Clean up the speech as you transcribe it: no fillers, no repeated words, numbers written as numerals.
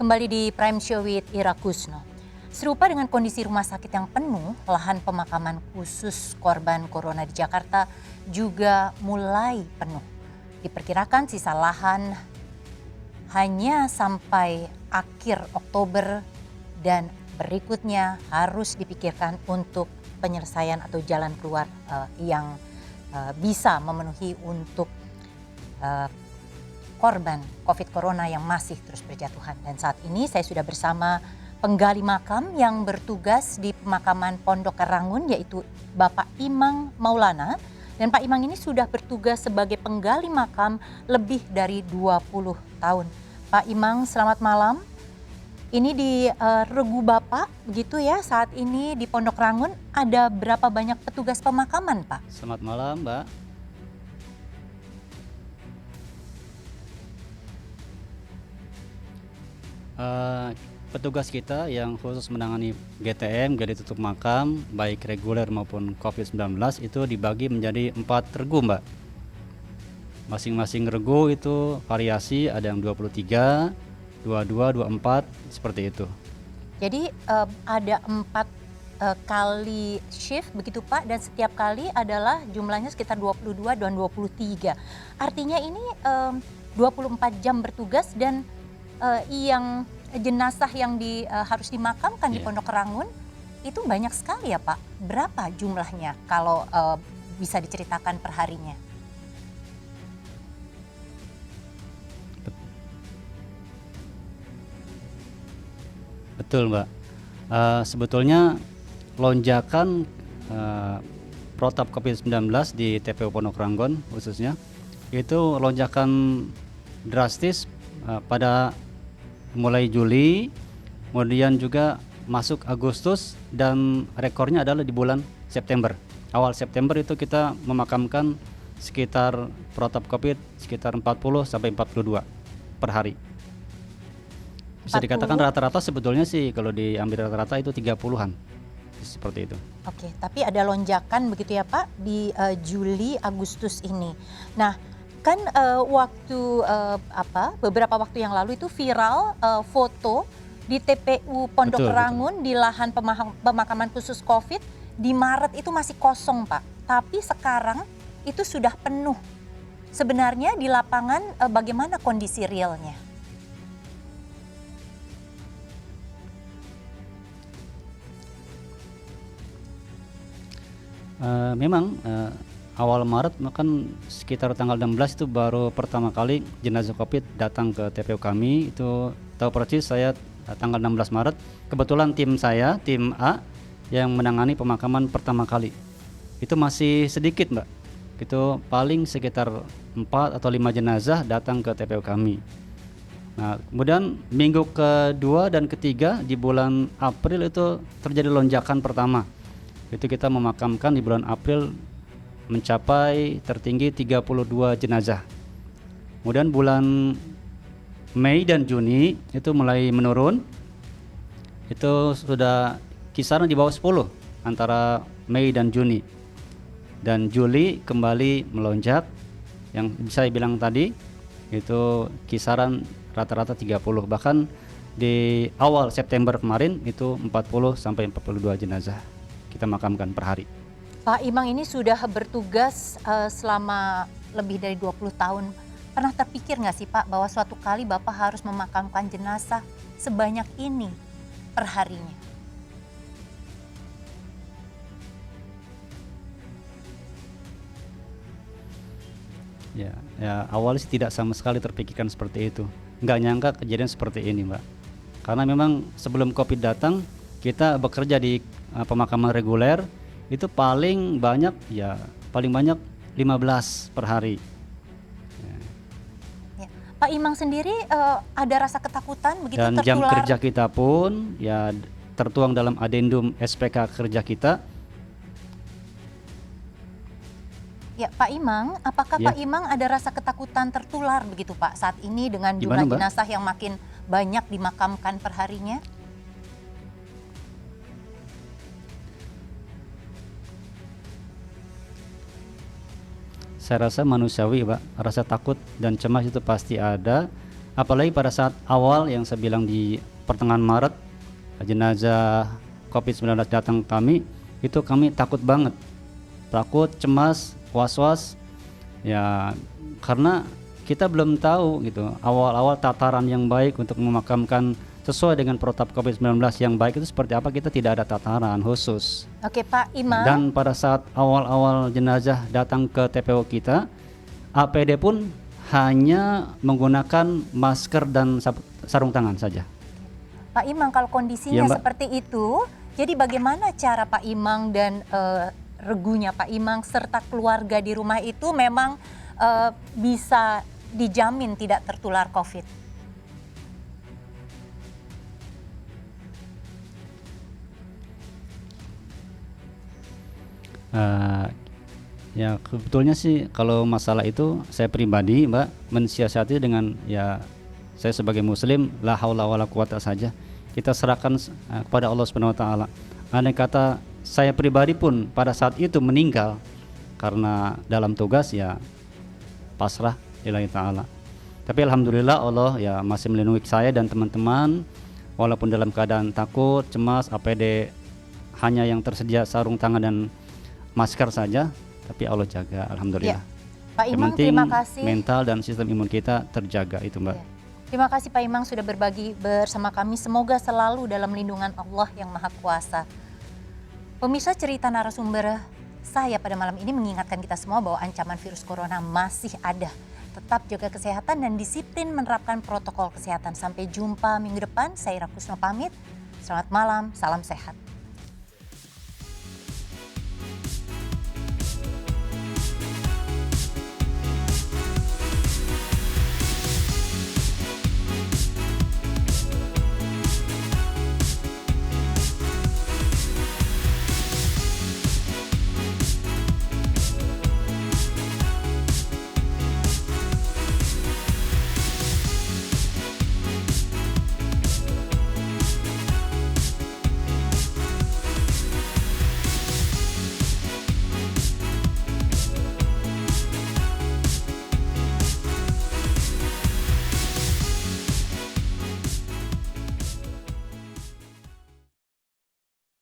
Kembali di Prime Show with Ira Kusno. Serupa dengan kondisi rumah sakit yang penuh, lahan pemakaman khusus korban corona di Jakarta juga mulai penuh. Diperkirakan sisa lahan hanya sampai akhir Oktober dan berikutnya harus dipikirkan untuk penyelesaian atau jalan keluar yang bisa memenuhi untuk korban COVID Corona yang masih terus berjatuhan. Dan saat ini saya sudah bersama penggali makam yang bertugas di pemakaman Pondok Rangun, yaitu Bapak Imang Maulana. Dan Pak Imang ini sudah bertugas sebagai penggali makam lebih dari 20 tahun. Pak Imang, selamat malam. Ini di regu Bapak, begitu ya, saat ini di Pondok Rangun ada berapa banyak petugas pemakaman, Pak? Selamat malam, Mbak. Petugas kita yang khusus menangani GTM, gali tutup makam, baik reguler maupun COVID-19 itu dibagi menjadi 4 regu, Mbak. Masing-masing regu itu variasi, ada yang 23, 22, 24, seperti itu. Jadi ada 4 kali shift begitu Pak, dan setiap kali adalah jumlahnya sekitar 22 dan 23. Artinya ini 24 jam bertugas dan yang jenazah yang harus dimakamkan di Pondok Rangun itu banyak sekali ya Pak. Berapa jumlahnya kalau bisa diceritakan per harinya? Betul, Mbak. Sebetulnya lonjakan protap COVID-19 di TPU Pondok Rangun khususnya itu lonjakan drastis pada mulai Juli, kemudian juga masuk Agustus, dan rekornya adalah di bulan September. Awal September itu kita memakamkan sekitar protap COVID sekitar 40 sampai 42 per hari. Bisa 40? Dikatakan rata-rata sebetulnya sih kalau diambil rata-rata itu 30-an. Seperti itu. Oke, tapi ada lonjakan begitu ya Pak di Juli Agustus ini. Nah, kan beberapa waktu yang lalu itu viral foto di TPU Pondok Rangun, di lahan pemakaman khusus COVID di Maret itu masih kosong Pak. Tapi sekarang itu sudah penuh. Sebenarnya di lapangan bagaimana kondisi realnya? Memang awal Maret, kan sekitar tanggal 16 itu baru pertama kali jenazah COVID datang ke TPU kami. Itu tahu persis saya tanggal 16 Maret. Kebetulan tim saya, tim A yang menangani pemakaman pertama kali. Itu masih sedikit, Mbak. Itu paling sekitar 4 atau 5 jenazah datang ke TPU kami. Nah, kemudian minggu kedua dan ketiga di bulan April itu terjadi lonjakan pertama. Itu kita memakamkan di bulan April mencapai tertinggi 32 jenazah. Kemudian bulan Mei dan Juni itu mulai menurun. Itu sudah kisaran di bawah 10 antara Mei dan Juni. Dan Juli kembali melonjak, yang bisa dibilang tadi itu kisaran rata-rata 30. Bahkan di awal September kemarin itu 40 sampai 42 jenazah kita makamkan per hari. Pak Imang ini sudah bertugas selama lebih dari 20 tahun. Pernah terpikir nggak sih Pak bahwa suatu kali Bapak harus memakamkan jenazah sebanyak ini per harinya? Ya awalnya sih tidak sama sekali terpikirkan seperti itu. Nggak nyangka kejadian seperti ini, Mbak. Karena memang sebelum COVID datang, kita bekerja di pemakaman reguler itu paling banyak 15 per hari. Ya. Pak Imang sendiri ada rasa ketakutan begitu dan tertular? Jam kerja kita pun ya tertuang dalam adendum SPK kerja kita. Ya Pak Imang, apakah Pak Imang ada rasa ketakutan tertular begitu Pak saat ini dengan jumlah jenazah yang makin banyak dimakamkan per harinya? Saya rasa manusiawi, Pak. Rasa takut dan cemas itu pasti ada. Apalagi pada saat awal yang saya bilang di pertengahan Maret jenazah COVID-19 datang ke kami, itu kami takut banget, takut, cemas, was-was ya, karena kita belum tahu gitu awal-awal tataran yang baik untuk memakamkan sesuai dengan protap COVID-19 yang baik itu seperti apa, kita tidak ada tataran khusus. Oke Pak Imam. Dan pada saat awal-awal jenazah datang ke TPO kita, APD pun hanya menggunakan masker dan sarung tangan saja. Pak Imam, kalau kondisinya Ya, Mbak. seperti itu, jadi bagaimana cara Pak Imam dan regunya Pak Imam serta keluarga di rumah itu memang bisa dijamin tidak tertular COVID? Ya sebetulnya sih kalau masalah itu saya pribadi Mbak mensiasati dengan ya, saya sebagai muslim la haula wala quwata saja, kita serahkan kepada Allah Subhanahu wa taala. Andai kata saya pribadi pun pada saat itu meninggal karena dalam tugas, ya pasrah lillahi taala. Tapi alhamdulillah Allah ya masih melindungi saya dan teman-teman walaupun dalam keadaan takut, cemas, APD hanya yang tersedia sarung tangan dan masker saja, tapi Allah jaga alhamdulillah. Ya. Pak Yang Imam, penting terima kasih. mental dan sistem imun kita terjaga itu Mbak. Ya. Terima kasih Pak Imam sudah berbagi bersama kami. Semoga selalu dalam lindungan Allah yang Maha Kuasa. Pemirsa, cerita narasumber saya pada malam ini mengingatkan kita semua bahwa ancaman virus corona masih ada. Tetap jaga kesehatan dan disiplin menerapkan protokol kesehatan. Sampai jumpa minggu depan. Saya Ira Kusno pamit. Selamat malam, salam sehat.